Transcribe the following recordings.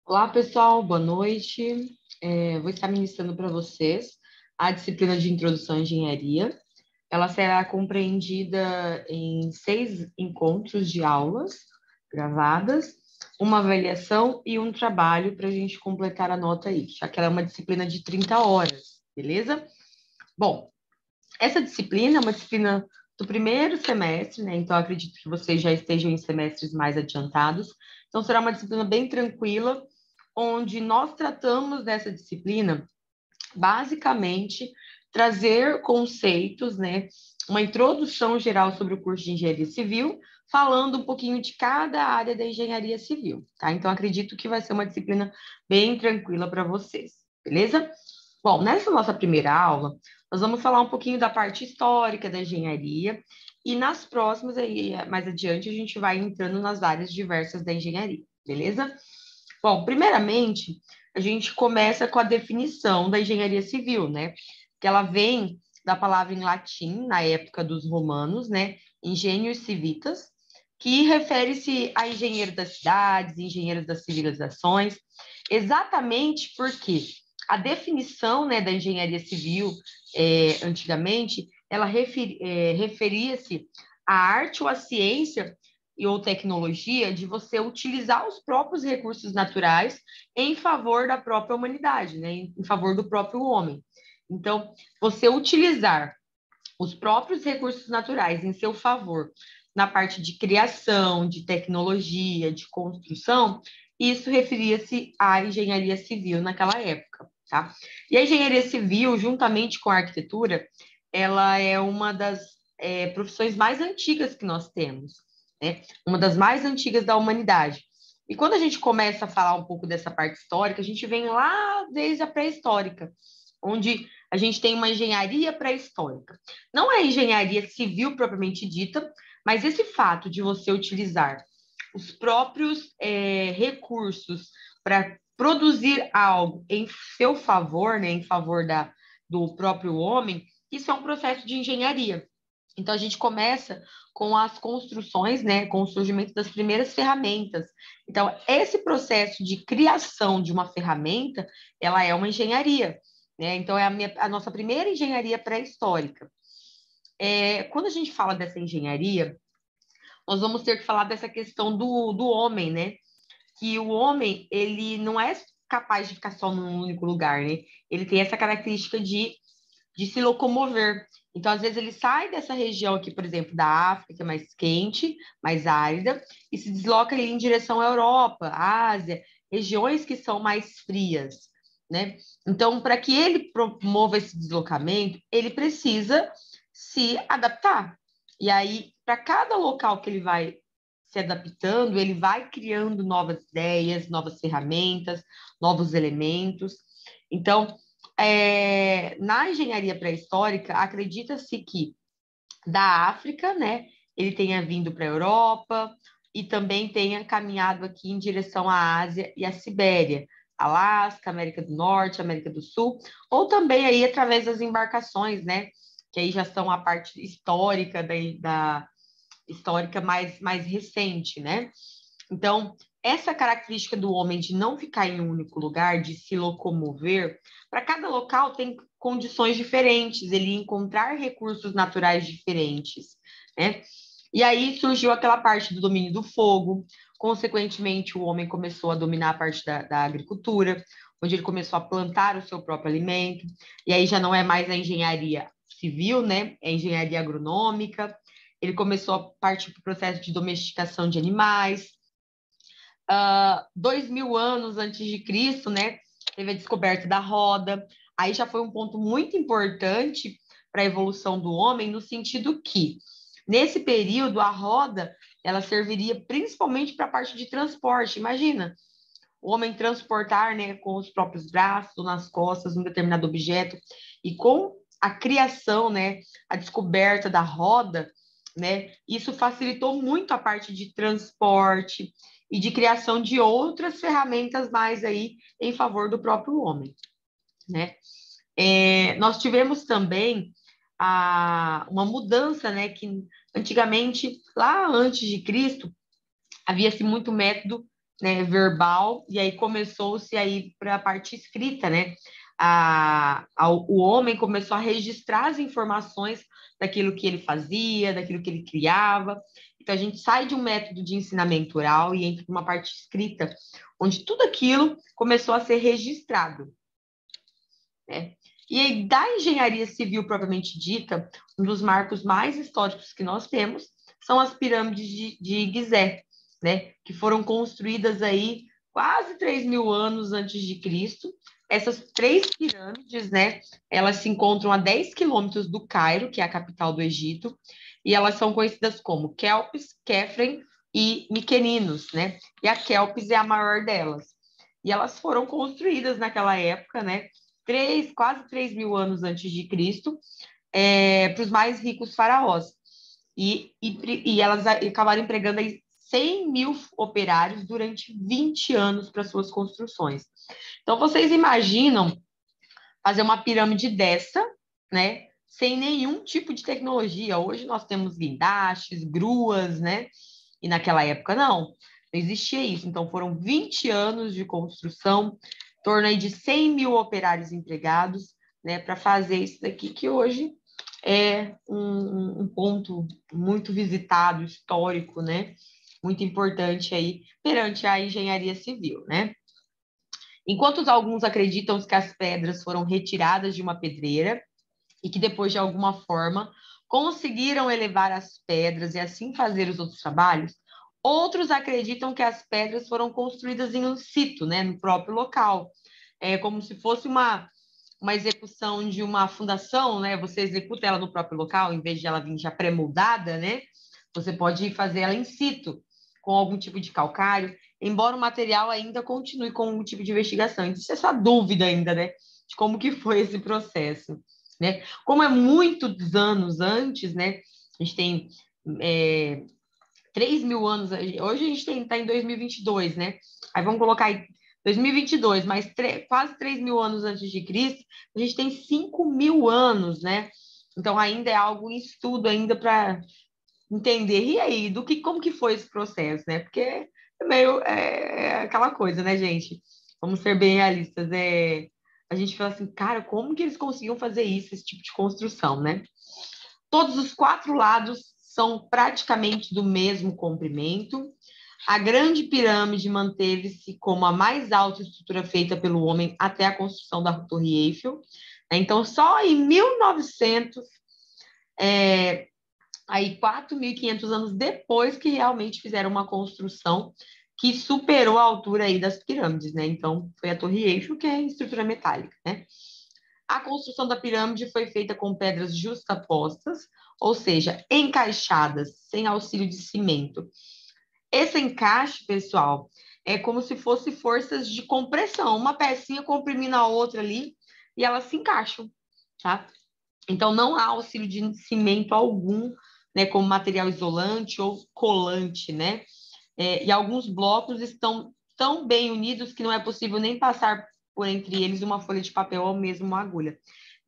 Olá, pessoal, boa noite. Vou estar ministrando para vocês a disciplina de Introdução à Engenharia. Ela será compreendida em 6 encontros de aulas gravadas, uma avaliação e um trabalho para a gente completar a nota aí, já que ela é uma disciplina de 30 horas, beleza? Bom, essa disciplina é uma disciplina do primeiro semestre, né? Então, acredito que vocês já estejam em semestres mais adiantados. Então, será uma disciplina bem tranquila, onde nós tratamos dessa disciplina, basicamente, trazer conceitos, né? Uma introdução geral sobre o curso de Engenharia Civil, falando um pouquinho de cada área da engenharia civil, tá? Então, acredito que vai ser uma disciplina bem tranquila para vocês, beleza? Bom, nessa nossa primeira aula, nós vamos falar um pouquinho da parte histórica da engenharia, e nas próximas, aí, mais adiante, a gente vai entrando nas áreas diversas da engenharia, beleza? Bom, primeiramente, a gente começa com a definição da engenharia civil, né? Que ela vem da palavra em latim, na época dos romanos, né? Ingenius civitas, que refere-se a engenheiros das cidades, engenheiros das civilizações, exatamente porque a definição, né, da engenharia civil, antigamente, ela referia-se à arte ou à ciência ou tecnologia de você utilizar os próprios recursos naturais em favor da própria humanidade, né? Em favor do próprio homem. Então, você utilizar os próprios recursos naturais em seu favor na parte de criação, de tecnologia, de construção, isso referia-se à engenharia civil naquela época, tá? E a engenharia civil, juntamente com a arquitetura, ela é uma das profissões mais antigas que nós temos, né? Uma das mais antigas da humanidade. E quando a gente começa a falar um pouco dessa parte histórica, a gente vem lá desde a pré-histórica, onde a gente tem uma engenharia pré-histórica. Não é engenharia civil propriamente dita, mas esse fato de você utilizar os próprios recursos para produzir algo em seu favor, né, em favor do próprio homem, isso é um processo de engenharia. Então, a gente começa com as construções, né, com o surgimento das primeiras ferramentas. Então, esse processo de criação de uma ferramenta, ela é uma engenharia, né? Então, é a nossa primeira engenharia pré-histórica. Quando a gente fala dessa engenharia, nós vamos ter que falar dessa questão do homem, né? Que o homem, ele não é capaz de ficar só num único lugar, né? Ele tem essa característica de se locomover. Então, às vezes, ele sai dessa região aqui, por exemplo, da África, que é mais quente, mais árida, e se desloca ali em direção à Europa, Ásia, regiões que são mais frias, né? Então, para que ele promova esse deslocamento, ele precisa se adaptar. E aí, para cada local que ele vai se adaptando, ele vai criando novas ideias, novas ferramentas, novos elementos. Então, na engenharia pré-histórica, acredita-se que da África, né, ele tenha vindo para a Europa e também tenha caminhado aqui em direção à Ásia e à Sibéria, Alasca, América do Norte, América do Sul, ou também aí através das embarcações, né, que aí já são a parte histórica da histórica mais recente, né? Então, essa característica do homem de não ficar em um único lugar, de se locomover, para cada local tem condições diferentes, ele encontrar recursos naturais diferentes, né? E aí surgiu aquela parte do domínio do fogo, consequentemente, o homem começou a dominar a parte da agricultura, onde ele começou a plantar o seu próprio alimento, e aí já não é mais a engenharia civil, né? É a engenharia agronômica. Ele começou a partir para o processo de domesticação de animais, 2000 anos antes de Cristo, né? Teve a descoberta da roda. Aí já foi um ponto muito importante para a evolução do homem, no sentido que, nesse período, a roda ela serviria principalmente para a parte de transporte. Imagina, o homem transportar, né, com os próprios braços ou nas costas um determinado objeto, e com a criação, né, a descoberta da roda, né, isso facilitou muito a parte de transporte e de criação de outras ferramentas mais aí em favor do próprio homem, né? Nós tivemos também uma mudança, né, que antigamente, lá antes de Cristo, havia-se muito método né, verbal, e aí começou-se aí para a parte escrita, né? O homem começou a registrar as informações daquilo que ele fazia, daquilo que ele criava. Então, a gente sai de um método de ensinamento oral e entra para uma parte escrita, onde tudo aquilo começou a ser registrado, né? E aí, da engenharia civil propriamente dita, um dos marcos mais históricos que nós temos são as pirâmides de Gizé, né? Que foram construídas aí quase 3.000 anos antes de Cristo. Essas três pirâmides, né? Elas se encontram a 10 quilômetros do Cairo, que é a capital do Egito, e elas são conhecidas como Kelpis, Kefren e Miqueninos, né? E a Kelpis é a maior delas. E elas foram construídas naquela época, né? Quase 3.000 anos antes de Cristo, para os mais ricos faraós. E elas acabaram empregando aí 100.000 operários durante 20 anos para suas construções. Então, vocês imaginam fazer uma pirâmide dessa, né? Sem nenhum tipo de tecnologia. Hoje nós temos guindastes, gruas, né? E naquela época não existia isso. Então, foram 20 anos de construção, em torno aí de 100.000 operários empregados, né, para fazer isso daqui, que hoje é um ponto muito visitado, histórico, né, muito importante aí perante a engenharia civil, né. Enquanto alguns acreditam que as pedras foram retiradas de uma pedreira e que depois, de alguma forma, conseguiram elevar as pedras e assim fazer os outros trabalhos, outros acreditam que as pedras foram construídas em um sítio, né, no próprio local. É como se fosse uma execução de uma fundação, né? Você executa ela no próprio local, em vez de ela vir já pré-moldada, né? Você pode fazer ela in situ, com algum tipo de calcário, embora o material ainda continue com um tipo de investigação. Existe essa dúvida ainda, né? De como que foi esse processo, né? Como é muitos anos antes, né? A gente tem 3.000 anos, hoje a gente está em 2022, né? Aí vamos colocar aí 2022, mas quase 3.000 anos antes de Cristo, a gente tem 5.000 anos, né? Então ainda é algo em estudo ainda para entender. E aí, como que foi esse processo, né? Porque é meio aquela coisa, né, gente? Vamos ser bem realistas. A gente fala assim, cara, como que eles conseguiam fazer isso, esse tipo de construção, né? Todos os quatro lados são praticamente do mesmo comprimento. A Grande Pirâmide manteve-se como a mais alta estrutura feita pelo homem até a construção da Torre Eiffel. Então, só em 1900, aí 4.500 anos depois, que realmente fizeram uma construção que superou a altura aí das pirâmides, né? Então, foi a Torre Eiffel, que é estrutura metálica, né? A construção da pirâmide foi feita com pedras justapostas, ou seja, encaixadas, sem auxílio de cimento. Esse encaixe, pessoal, é como se fosse forças de compressão, uma pecinha comprimindo a outra ali, e elas se encaixam, tá? Então, não há auxílio de cimento algum, né, como material isolante ou colante, né? E alguns blocos estão tão bem unidos que não é possível nem passar por entre eles uma folha de papel ou mesmo uma agulha,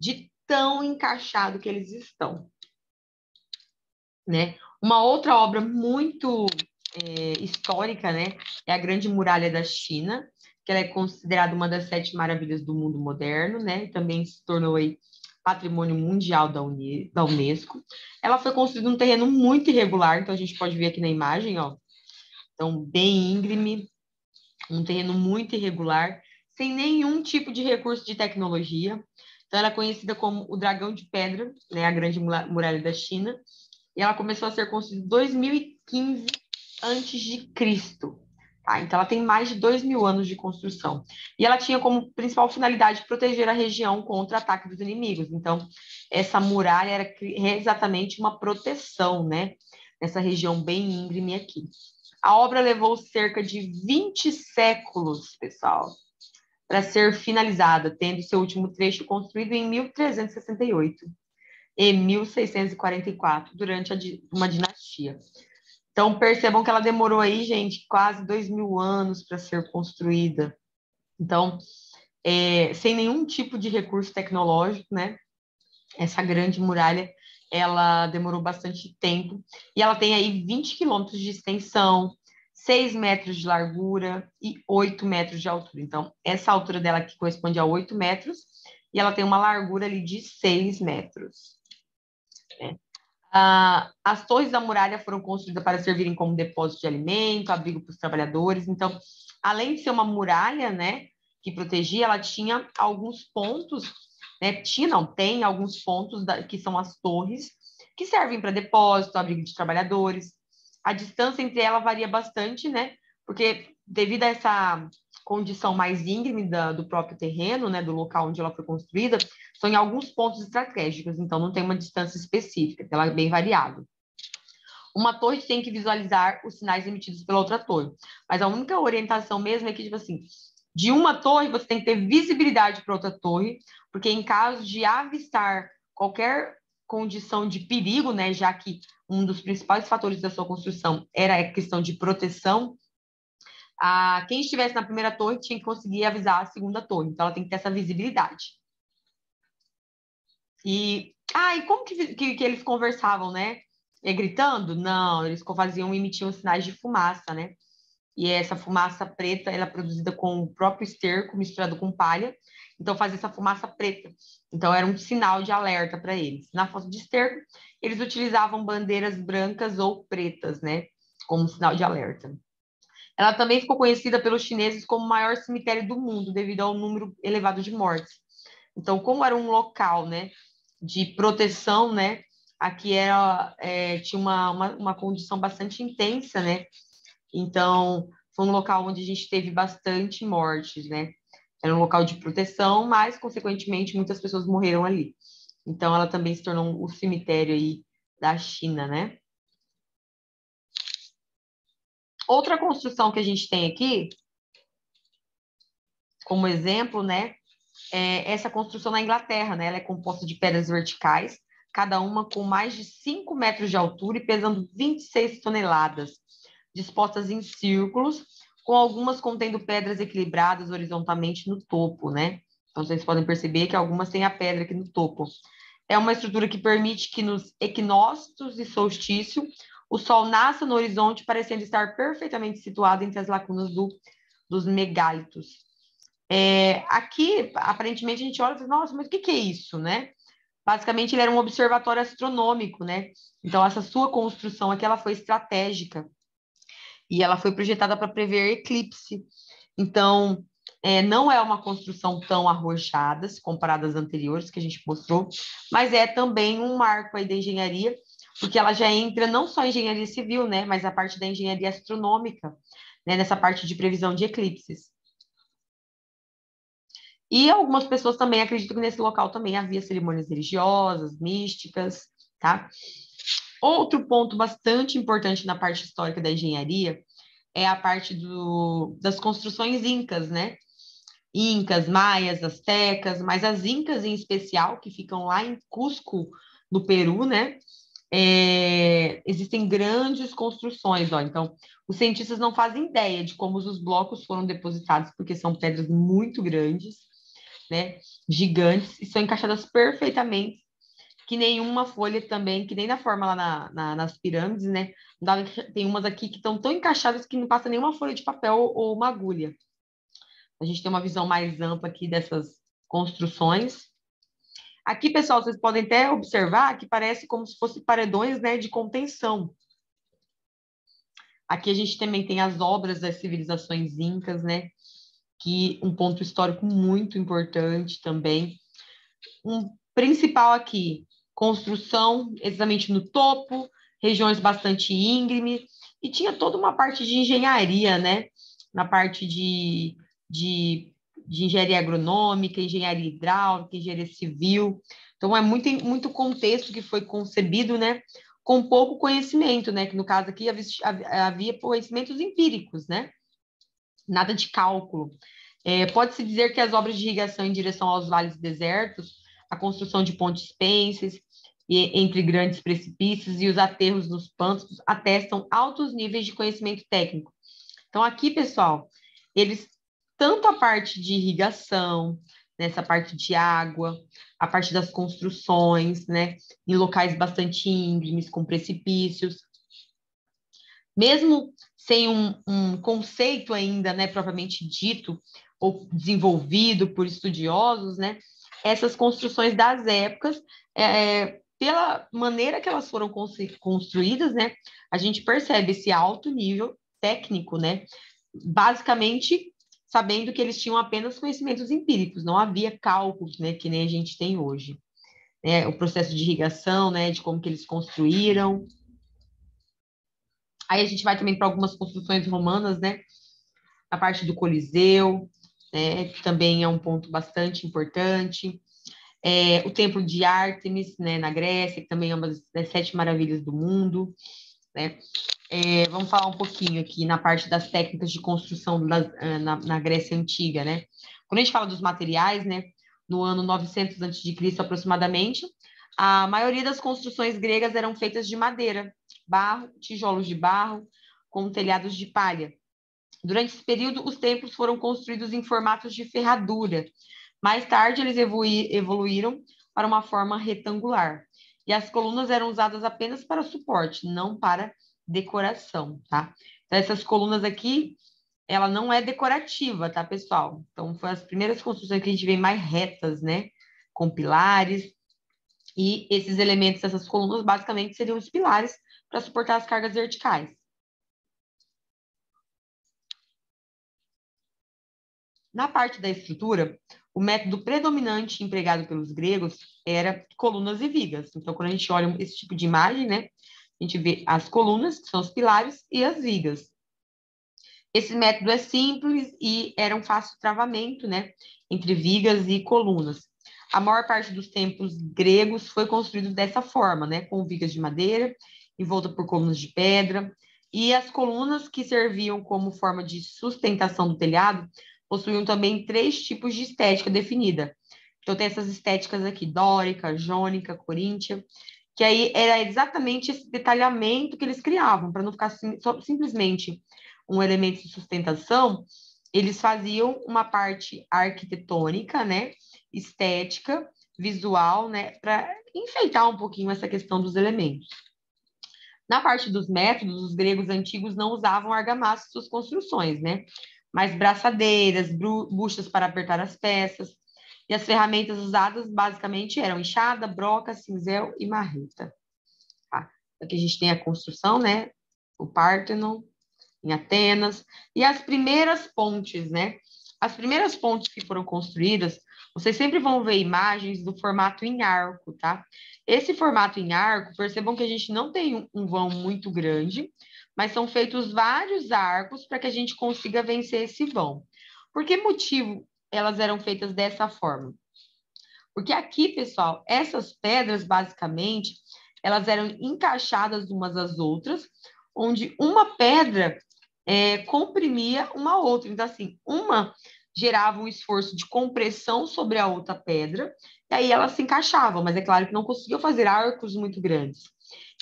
de tão encaixado que eles estão, né? Uma outra obra muito histórica, né, é a Grande Muralha da China, que ela é considerada uma das 7 maravilhas do mundo moderno, né? E também se tornou aí Patrimônio Mundial da Unesco. Ela foi construída num terreno muito irregular, então a gente pode ver aqui na imagem, ó. Então, bem íngreme, um terreno muito irregular, sem nenhum tipo de recurso de tecnologia. Então, ela é conhecida como o Dragão de Pedra, né, a Grande Muralha da China, e ela começou a ser construída em 2015 antes de Cristo. Tá? Então, ela tem mais de 2.000 anos de construção. E ela tinha como principal finalidade proteger a região contra ataque dos inimigos. Então, essa muralha era exatamente uma proteção, né? Nessa região bem íngreme aqui. A obra levou cerca de 20 séculos, pessoal, para ser finalizada, tendo seu último trecho construído em 1368 e 1644, durante uma dinastia. Então, percebam que ela demorou aí, gente, quase 2.000 anos para ser construída. Então, sem nenhum tipo de recurso tecnológico, né? Essa grande muralha, ela demorou bastante tempo. E ela tem aí 20 quilômetros de extensão, 6 metros de largura e 8 metros de altura. Então, essa altura dela aqui corresponde a 8 metros e ela tem uma largura ali de 6 metros. Né? As torres da muralha foram construídas para servirem como depósito de alimento, abrigo para os trabalhadores. Então, além de ser uma muralha, né, que protegia, ela tinha alguns pontos, né, tem alguns pontos que são as torres, que servem para depósito, abrigo de trabalhadores. A distância entre elas varia bastante, né, porque devido a essa condição mais íngreme do próprio terreno, né, do local onde ela foi construída, são em alguns pontos estratégicos, então não tem uma distância específica, ela é bem variável. Uma torre tem que visualizar os sinais emitidos pela outra torre, mas a única orientação mesmo é que, tipo assim, de uma torre você tem que ter visibilidade para outra torre, porque em caso de avistar qualquer condição de perigo, né, já que um dos principais fatores da sua construção era a questão de proteção, quem estivesse na primeira torre tinha que conseguir avisar a segunda torre, então ela tem que ter essa visibilidade. E como que eles conversavam, né? Gritando? Não, eles emitiam sinais de fumaça, né? E essa fumaça preta, ela é produzida com o próprio esterco misturado com palha, então fazia essa fumaça preta. Então era um sinal de alerta para eles. Na foto de esterco, eles utilizavam bandeiras brancas ou pretas, né? Como sinal de alerta. Ela também ficou conhecida pelos chineses como o maior cemitério do mundo, devido ao número elevado de mortes. Então, como era um local, né, de proteção, né, aqui tinha uma condição bastante intensa, né? Então, foi um local onde a gente teve bastante mortes, né? Era um local de proteção, mas, consequentemente, muitas pessoas morreram ali. Então, ela também se tornou o cemitério aí da China, né? Outra construção que a gente tem aqui, como exemplo, né, é essa construção na Inglaterra, né? Ela é composta de pedras verticais, cada uma com mais de 5 metros de altura e pesando 26 toneladas, dispostas em círculos, com algumas contendo pedras equilibradas horizontalmente no topo, né? Então, vocês podem perceber que algumas têm a pedra aqui no topo. É uma estrutura que permite que nos equinócios e solstício o Sol nasça no horizonte, parecendo estar perfeitamente situado entre as lacunas dos megálitos. Aqui, aparentemente, a gente olha e fala, nossa, mas o que é isso, né? Basicamente, ele era um observatório astronômico, né? Então, essa sua construção aqui, ela foi estratégica e ela foi projetada para prever eclipse. Então, não é uma construção tão arrojada, se comparada às anteriores que a gente mostrou, mas é também um marco aí da engenharia, porque ela já entra não só em engenharia civil, né? Mas a parte da engenharia astronômica, né? Nessa parte de previsão de eclipses. E algumas pessoas também acreditam que nesse local também havia cerimônias religiosas, místicas, tá? Outro ponto bastante importante na parte histórica da engenharia é a parte das construções incas, né? Incas, maias, astecas, mas as incas em especial, que ficam lá em Cusco, no Peru, né? Existem grandes construções, ó. Então, os cientistas não fazem ideia de como os blocos foram depositados, porque são pedras muito grandes, né? Gigantes, e são encaixadas perfeitamente, que nenhuma folha também, que nem na forma lá nas pirâmides, né? Tem umas aqui que estão tão encaixadas que não passa nenhuma folha de papel ou uma agulha. A gente tem uma visão mais ampla aqui dessas construções. Aqui, pessoal, vocês podem até observar que parece como se fossem paredões, né, de contenção. Aqui a gente também tem as obras das civilizações incas, né, que um ponto histórico muito importante também. Um principal aqui, construção exatamente no topo, regiões bastante íngremes, e tinha toda uma parte de engenharia, né, na parte de engenharia agronômica, engenharia hidráulica, engenharia civil. Então, é muito contexto que foi concebido, né, com pouco conhecimento, né, que no caso aqui havia conhecimentos empíricos, né, nada de cálculo. Pode-se dizer que as obras de irrigação em direção aos vales e desertos, a construção de pontes penses entre grandes precipícios e os aterros nos pântanos atestam altos níveis de conhecimento técnico. Então, aqui, pessoal, eles, tanto a parte de irrigação, nessa parte de água, a parte das construções, né, em locais bastante íngremes, com precipícios, mesmo sem um conceito ainda, né, propriamente dito, ou desenvolvido por estudiosos, né, essas construções das épocas, pela maneira que elas foram construídas, né, a gente percebe esse alto nível técnico, né, basicamente sabendo que eles tinham apenas conhecimentos empíricos, não havia cálculos, né, que nem a gente tem hoje. Né, o processo de irrigação, né, de como que eles construíram. Aí a gente vai também para algumas construções romanas, né, a parte do Coliseu, né, que também é um ponto bastante importante. O Templo de Ártemis, né, na Grécia, que também é uma das 7 maravilhas do mundo, né. Vamos falar um pouquinho aqui na parte das técnicas de construção na Grécia Antiga, né. Quando a gente fala dos materiais, né, no ano 900 a.C. aproximadamente, a maioria das construções gregas eram feitas de madeira, barro, tijolos de barro, com telhados de palha. Durante esse período, os templos foram construídos em formatos de ferradura. Mais tarde, eles evoluíram para uma forma retangular. E as colunas eram usadas apenas para suporte, não para decoração, tá? Então, essas colunas aqui, ela não é decorativa, tá, pessoal? Então, foi as primeiras construções que a gente vê mais retas, né? Com pilares. E esses elementos, essas colunas, basicamente, seriam os pilares para suportar as cargas verticais. Na parte da estrutura, o método predominante empregado pelos gregos era colunas e vigas. Então, quando a gente olha esse tipo de imagem, né, a gente vê as colunas, que são os pilares, e as vigas. Esse método é simples e era um fácil travamento, né, entre vigas e colunas. A maior parte dos templos gregos foi construído dessa forma, né, com vigas de madeira, envolta por colunas de pedra, e as colunas que serviam como forma de sustentação do telhado possuíam também 3 tipos de estética definida. Então, tem essas estéticas aqui, dórica, jônica, coríntia, que aí era exatamente esse detalhamento que eles criavam, para não ficar simplesmente um elemento de sustentação, eles faziam uma parte arquitetônica, né, estética, visual, né, para enfeitar um pouquinho essa questão dos elementos. Na parte dos métodos, os gregos antigos não usavam argamassa em suas construções, né, mas braçadeiras, buchas para apertar as peças, e as ferramentas usadas basicamente eram enxada, broca, cinzel e marreta. Tá? Aqui a gente tem a construção, né, o Partenon, em Atenas, e as primeiras pontes, né? As primeiras pontes que foram construídas, vocês sempre vão ver imagens do formato em arco, tá? Esse formato em arco, percebam que a gente não tem um vão muito grande, mas são feitos vários arcos para que a gente consiga vencer esse vão. Por que motivo elas eram feitas dessa forma? Porque aqui, pessoal, essas pedras, basicamente, elas eram encaixadas umas às outras, onde uma pedra comprimia uma outra. Então, assim, uma gerava um esforço de compressão sobre a outra pedra, e aí elas se encaixavam, mas é claro que não conseguiam fazer arcos muito grandes.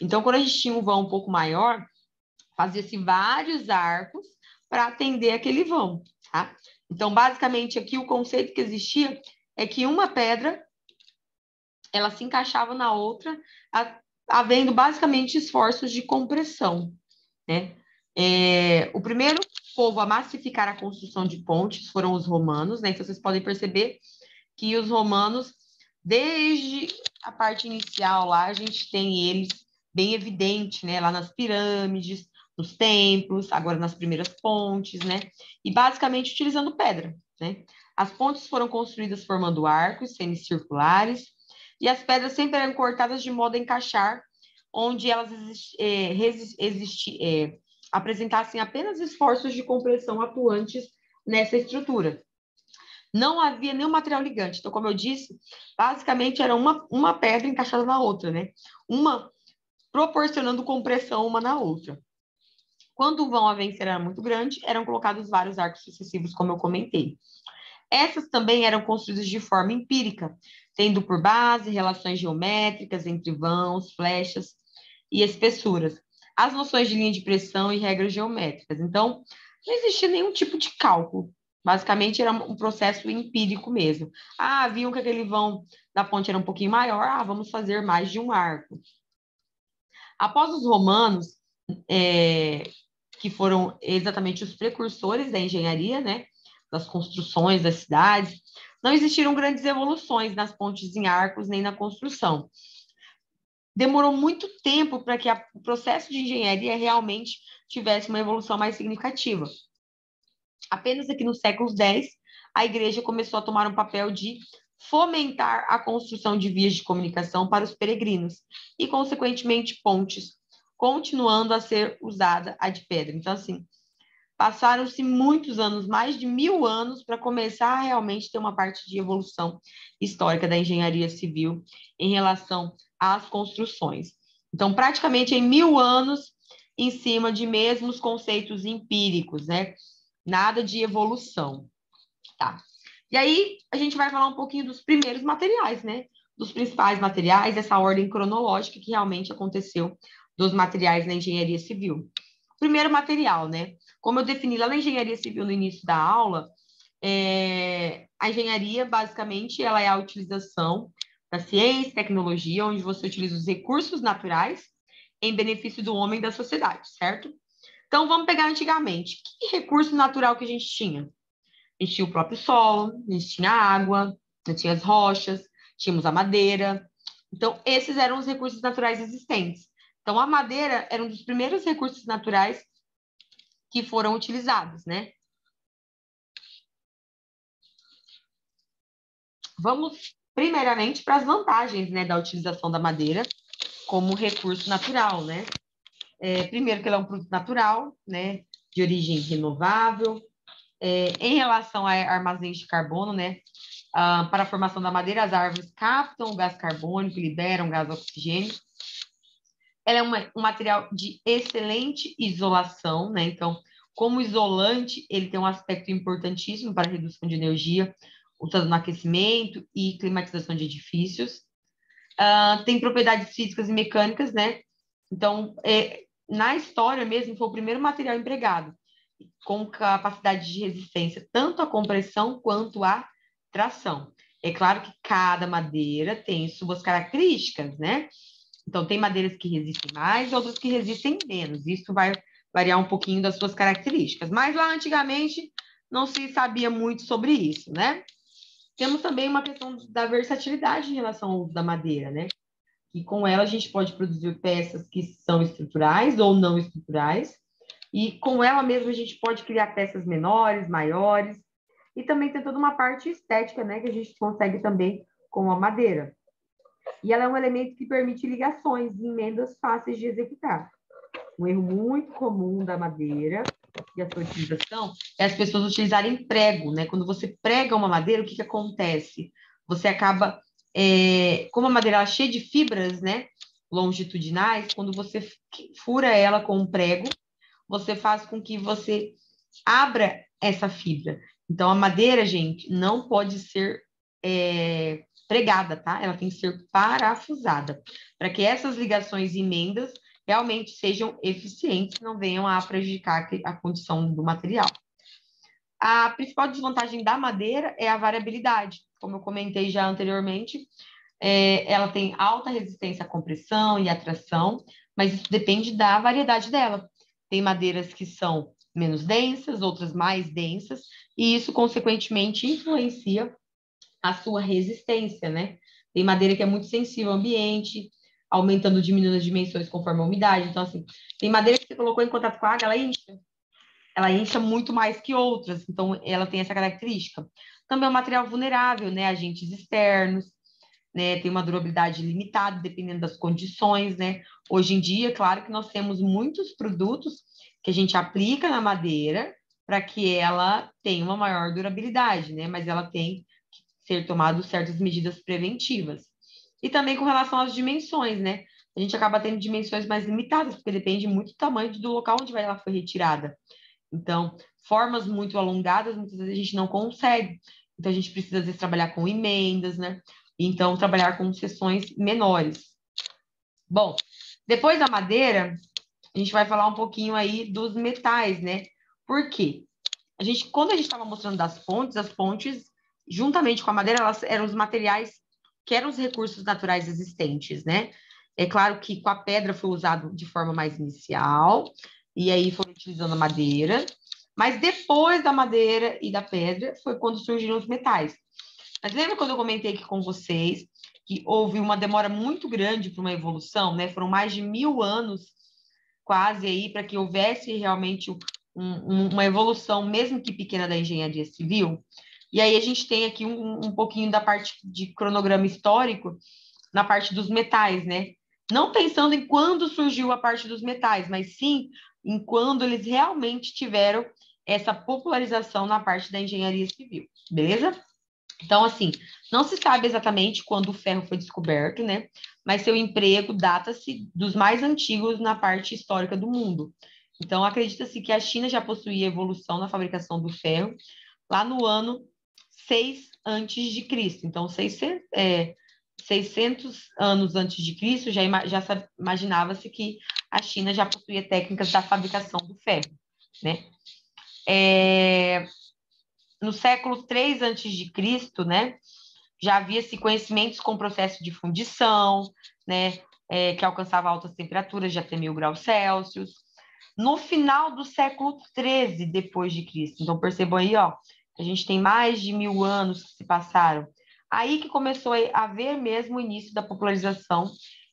Então, quando a gente tinha um vão um pouco maior, fazia-se vários arcos para atender aquele vão, tá? Então, basicamente, aqui o conceito que existia é que uma pedra ela se encaixava na outra, havendo basicamente esforços de compressão, né? O primeiro povo a massificar a construção de pontes foram os romanos, né? Então, vocês podem perceber que os romanos, desde a parte inicial lá, a gente tem eles bem evidente, né? Lá nas pirâmides, nos templos, agora nas primeiras pontes, né? E basicamente utilizando pedra, né? As pontes foram construídas formando arcos semicirculares e as pedras sempre eram cortadas de modo a encaixar, onde elas apresentassem apenas esforços de compressão atuantes nessa estrutura. Não havia nenhum material ligante. Então, como eu disse, basicamente era uma pedra encaixada na outra, né? Uma proporcionando compressão uma na outra. Quando o vão a vencer era muito grande, eram colocados vários arcos sucessivos, como eu comentei. Essas também eram construídas de forma empírica, tendo por base relações geométricas entre vãos, flechas e espessuras, as noções de linha de pressão e regras geométricas. Então, não existia nenhum tipo de cálculo. Basicamente, era um processo empírico mesmo. Viam que aquele vão da ponte era um pouquinho maior, vamos fazer mais de um arco. Após os romanos, que foram exatamente os precursores da engenharia, né? Das construções das cidades. Não existiram grandes evoluções nas pontes em arcos nem na construção. Demorou muito tempo para que o processo de engenharia realmente tivesse uma evolução mais significativa. Apenas aqui no século X, a igreja começou a tomar um papel de fomentar a construção de vias de comunicação para os peregrinos e, consequentemente, pontes, continuando a ser usada a de pedra. Então, assim, passaram-se muitos anos, mais de 1000 anos, para começar a realmente ter uma parte de evolução histórica da engenharia civil em relação às construções. Então, praticamente em 1000 anos, em cima de mesmos conceitos empíricos, né? Nada de evolução, tá? E aí, a gente vai falar um pouquinho dos primeiros materiais, né? Dos principais materiais, essa ordem cronológica que realmente aconteceu dos materiais na engenharia civil. Primeiro material, né? Como eu defini lá na engenharia civil no início da aula, a engenharia, basicamente, ela é a utilização da ciência e tecnologia, onde você utiliza os recursos naturais em benefício do homem e da sociedade, certo? Então, vamos pegar antigamente. Que recurso natural que a gente tinha? A gente tinha o próprio solo, a gente tinha a água, a gente tinha as rochas, tínhamos a madeira. Então, esses eram os recursos naturais existentes. Então, a madeira era um dos primeiros recursos naturais que foram utilizados, né? Vamos, primeiramente, para as vantagens, né, da utilização da madeira como recurso natural, né? Primeiro, que ela é um produto natural, né, de origem renovável. Em relação a armazéns de carbono, né? Para a formação da madeira, as árvores captam o gás carbônico, liberam gás oxigênio. Ela é um material de excelente isolação, né? Então, como isolante, ele tem um aspecto importantíssimo para a redução de energia, usado no aquecimento e climatização de edifícios. Tem propriedades físicas e mecânicas, né? Então, na história mesmo, foi o primeiro material empregado, com capacidade de resistência tanto à compressão quanto à tração. É claro que cada madeira tem suas características, né? Então, tem madeiras que resistem mais, outras que resistem menos. Isso vai variar um pouquinho das suas características. Mas lá antigamente não se sabia muito sobre isso, né? Temos também uma questão da versatilidade em relação ao uso da madeira, né? E com ela a gente pode produzir peças que são estruturais ou não estruturais. E com ela mesmo a gente pode criar peças menores, maiores. E também tem toda uma parte estética, né? Que a gente consegue também com a madeira. E ela é um elemento que permite ligações e emendas fáceis de executar. Um erro muito comum da madeira e a sua utilização é as pessoas utilizarem prego, né? Quando você prega uma madeira, o que acontece? Você acaba, como a madeira é cheia de fibras, né? Longitudinais, quando você fura ela com um prego, você faz com que você abra essa fibra. Então, a madeira, gente, não pode ser pregada, tá? Ela tem que ser parafusada, para que essas ligações e emendas realmente sejam eficientes, não venham a prejudicar a condição do material. A principal desvantagem da madeira é a variabilidade. Como eu comentei já anteriormente, ela tem alta resistência à compressão e à tração, mas isso depende da variedade dela. Tem madeiras que são menos densas, outras mais densas, e isso, consequentemente, influencia a sua resistência, né? Tem madeira que é muito sensível ao ambiente, aumentando ou diminuindo as dimensões conforme a umidade. Então, assim, tem madeira que você colocou em contato com a água, ela incha. Ela incha muito mais que outras, então ela tem essa característica. Também é um material vulnerável, né? Agentes externos, né? Tem uma durabilidade limitada, dependendo das condições, né? Hoje em dia, claro que nós temos muitos produtos que a gente aplica na madeira para que ela tenha uma maior durabilidade, né? Mas ela tem que ser tomado certas medidas preventivas. E também com relação às dimensões, né? A gente acaba tendo dimensões mais limitadas, porque depende muito do tamanho do local onde ela foi retirada. Então, formas muito alongadas, muitas vezes a gente não consegue. Então, a gente precisa, às vezes, trabalhar com emendas, né? Então, trabalhar com seções menores. Bom, depois da madeira, a gente vai falar um pouquinho aí dos metais, né? Por quê? Quando a gente estava mostrando as pontes, juntamente com a madeira, elas eram os materiais que eram os recursos naturais existentes, né? É claro que com a pedra foi usado de forma mais inicial, e aí foram utilizando a madeira, mas depois da madeira e da pedra foi quando surgiram os metais. Mas lembra quando eu comentei aqui com vocês que houve uma demora muito grande para uma evolução, né? Foram mais de 1000 anos quase aí para que houvesse realmente uma evolução, mesmo que pequena, da engenharia civil. E aí a gente tem aqui um pouquinho da parte de cronograma histórico na parte dos metais, né? Não pensando em quando surgiu a parte dos metais, mas sim em quando eles realmente tiveram essa popularização na parte da engenharia civil, beleza? Então, assim, não se sabe exatamente quando o ferro foi descoberto, né? Mas seu emprego data-se dos mais antigos na parte histórica do mundo. Então, acredita-se que a China já possuía evolução na fabricação do ferro lá no ano 6 antes de Cristo. Então, 600 anos antes de Cristo, já imaginava-se que a China já possuía técnicas da fabricação do ferro, né? No século 3 antes de Cristo, né, já havia-se conhecimentos com o processo de fundição, né, que alcançava altas temperaturas, de até 1000 graus Celsius. No final do século 13 depois de Cristo. Então, percebam aí, ó, a gente tem mais de 1000 anos que se passaram. Aí que começou a haver mesmo o início da popularização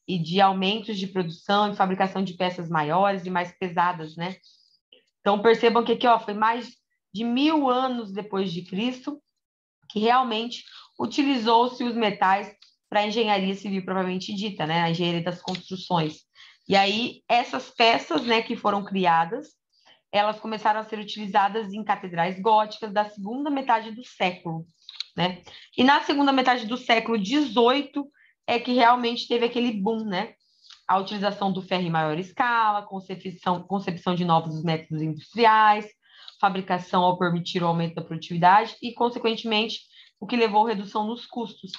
e de aumentos de produção e fabricação de peças maiores e mais pesadas, né? Então, percebam que aqui, ó, foi mais de 1000 anos depois de Cristo que realmente utilizou-se os metais para a engenharia civil propriamente dita, né? A engenharia das construções. E aí, essas peças, né, que foram criadas, elas começaram a ser utilizadas em catedrais góticas da segunda metade do século, né? E na segunda metade do século XVIII é que realmente teve aquele boom, né? A utilização do ferro em maior escala, concepção de novos métodos industriais, fabricação ao permitir o aumento da produtividade e, consequentemente, o que levou à redução nos custos.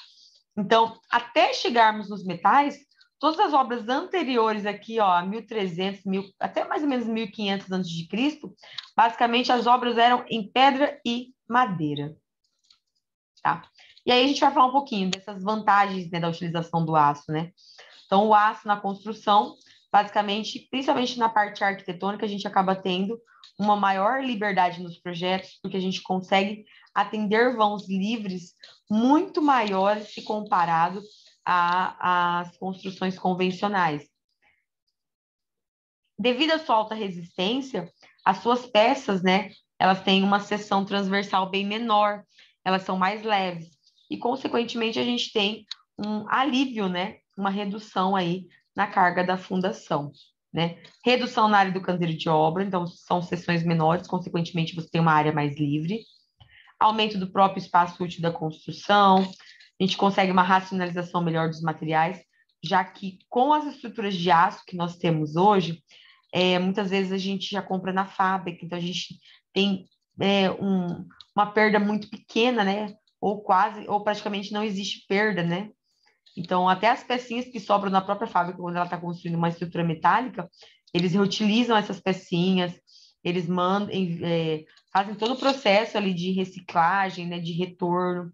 Então, até chegarmos nos metais, todas as obras anteriores aqui, ó, a 1300, até mais ou menos 1500 antes de Cristo, basicamente as obras eram em pedra e madeira, tá? E aí a gente vai falar um pouquinho dessas vantagens, né, da utilização do aço, né? Então, o aço na construção, basicamente, principalmente na parte arquitetônica, a gente acaba tendo uma maior liberdade nos projetos, porque a gente consegue atender vãos livres muito maiores se comparado às construções convencionais. Devido à sua alta resistência, as suas peças, né, elas têm uma seção transversal bem menor, elas são mais leves, e, consequentemente, a gente tem um alívio, né, uma redução aí na carga da fundação, né? Redução na área do canteiro de obra, então são seções menores, consequentemente você tem uma área mais livre. Aumento do próprio espaço útil da construção, a gente consegue uma racionalização melhor dos materiais, já que com as estruturas de aço que nós temos hoje, muitas vezes a gente já compra na fábrica, então a gente tem uma perda muito pequena, né? Ou quase, ou praticamente não existe perda, né? Então, até as pecinhas que sobram na própria fábrica, quando ela está construindo uma estrutura metálica, eles reutilizam essas pecinhas, eles mandam, fazem todo o processo ali de reciclagem, né, de retorno.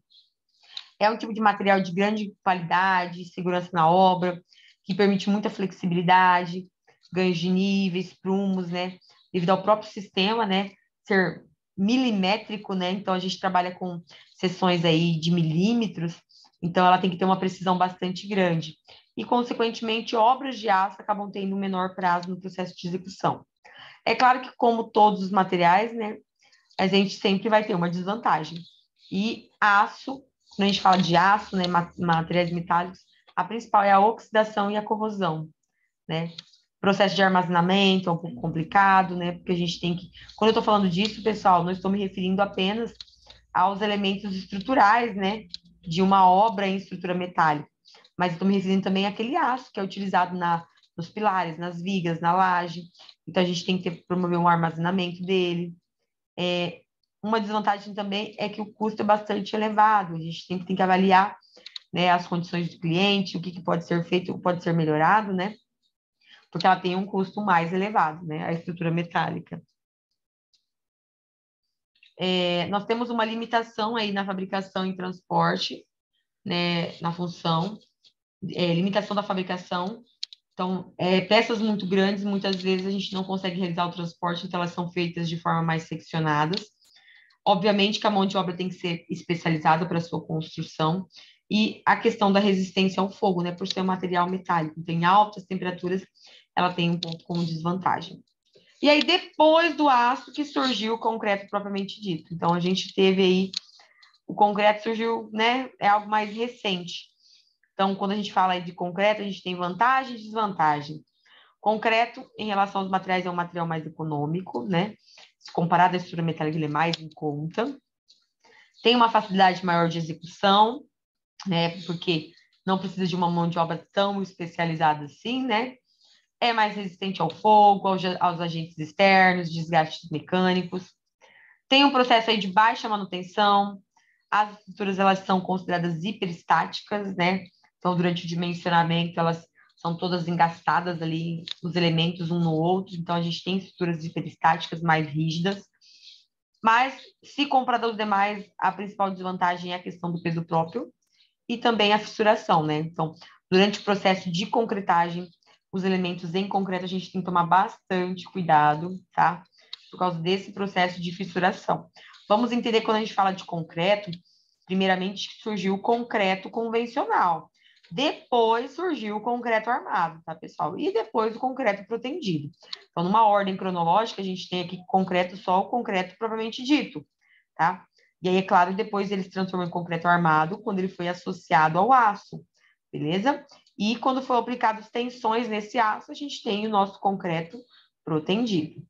É um tipo de material de grande qualidade, segurança na obra, que permite muita flexibilidade, ganhos de níveis, prumos, né, devido ao próprio sistema, né, ser milimétrico, né, então a gente trabalha com seções aí de milímetros, então ela tem que ter uma precisão bastante grande. E, consequentemente, obras de aço acabam tendo um menor prazo no processo de execução. É claro que, como todos os materiais, né, a gente sempre vai ter uma desvantagem. E aço, quando a gente fala de aço, né, materiais metálicos, a principal é a oxidação e a corrosão, né? Processo de armazenamento é um pouco complicado, né? Porque a gente tem que. Quando eu estou falando disso, pessoal, não estou me referindo apenas aos elementos estruturais, né? De uma obra em estrutura metálica, mas estou me referindo também àquele aço que é utilizado nos pilares, nas vigas, na laje. Então a gente tem que promover um armazenamento dele. Uma desvantagem também é que o custo é bastante elevado, a gente tem que avaliar, né, as condições do cliente, o que pode ser feito, o que pode ser melhorado, né? Porque ela tem um custo mais elevado, né? A estrutura metálica. Nós temos uma limitação aí na fabricação e transporte, né? Na função, limitação da fabricação Então, peças muito grandes, muitas vezes a gente não consegue realizar o transporte, então elas são feitas de forma mais seccionadas. Obviamente que a mão de obra tem que ser especializada para a sua construção. E a questão da resistência ao fogo, né? Por ser um material metálico, então, em altas temperaturas, ela tem um ponto como desvantagem. E aí, depois do aço, que surgiu o concreto propriamente dito. Então, a gente teve aí, o concreto surgiu, né? É algo mais recente. Então, quando a gente fala aí de concreto, a gente tem vantagem e desvantagem. Concreto, em relação aos materiais, é um material mais econômico, né? Se comparado à estrutura metálica, ele é mais em conta. Tem uma facilidade maior de execução, né? Porque não precisa de uma mão de obra tão especializada assim, né? É mais resistente ao fogo, aos agentes externos, desgastes mecânicos. Tem um processo aí de baixa manutenção. As estruturas, elas são consideradas hiperestáticas, né? Então, durante o dimensionamento, elas são todas engastadas ali, os elementos um no outro. Então, a gente tem estruturas hiperestáticas mais rígidas. Mas, se comparado aos demais, a principal desvantagem é a questão do peso próprio e também a fissuração, né? Então, durante o processo de concretagem, os elementos em concreto, a gente tem que tomar bastante cuidado, tá? Por causa desse processo de fissuração. Vamos entender quando a gente fala de concreto, primeiramente surgiu o concreto convencional. Depois surgiu o concreto armado, tá, pessoal? E depois o concreto protendido. Então, numa ordem cronológica, a gente tem aqui concreto, só o concreto propriamente dito, tá? E aí, é claro, depois ele se transformou em concreto armado quando ele foi associado ao aço, beleza? E quando foram aplicadas tensões nesse aço, a gente tem o nosso concreto protendido.